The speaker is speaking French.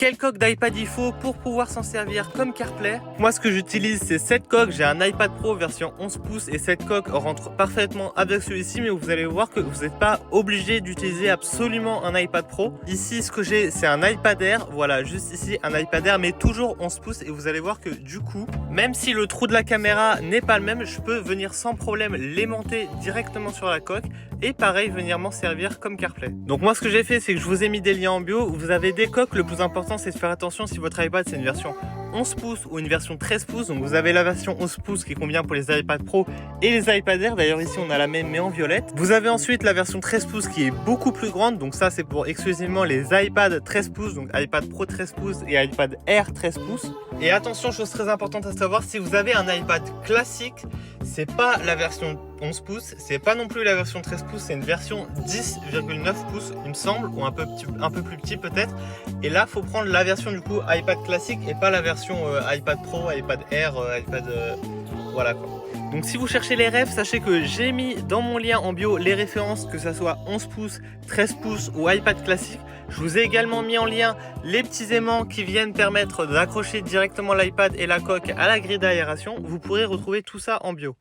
Quelle coque d'iPad il faut pour pouvoir s'en servir comme CarPlay? Moi, ce que j'utilise, c'est cette coque. J'ai un iPad Pro version 11 pouces et cette coque rentre parfaitement avec celui-ci, mais vous allez voir que vous n'êtes pas obligé d'utiliser absolument un iPad Pro. Ici, ce que j'ai, c'est un iPad Air. Voilà, juste ici, un iPad Air, mais toujours 11 pouces. Et vous allez voir que du coup, même si le trou de la caméra n'est pas le même, je peux venir sans problème l'aimanter directement sur la coque et pareil, venir m'en servir comme CarPlay. Donc moi, ce que j'ai fait, c'est que je vous ai mis des liens en bio. Vous avez des coques. Le plus important, c'est de faire attention si votre iPad c'est une version 11 pouces ou une version 13 pouces. Donc vous avez la version 11 pouces qui convient pour les iPad Pro et les iPad Air. D'ailleurs ici on a la même mais en violette. Vous avez ensuite la version 13 pouces qui est beaucoup plus grande. Donc ça c'est pour exclusivement les iPad 13 pouces. Donc iPad Pro 13 pouces et iPad Air 13 pouces. Et attention, chose très importante à savoir, si vous avez un iPad classique, c'est pas la version 11 pouces, c'est pas non plus la version 13 pouces, c'est une version 10,9 pouces il me semble, ou un peu plus petit peut-être. Et là faut prendre la version du coup iPad classique et pas la version iPad Pro, iPad Air, voilà quoi. Donc si vous cherchez les refs, sachez que j'ai mis dans mon lien en bio les références, que ça soit 11 pouces, 13 pouces ou iPad classique. Je vous ai également mis en lien les petits aimants qui viennent permettre d'accrocher directement l'iPad et la coque à la grille d'aération. Vous pourrez retrouver tout ça en bio.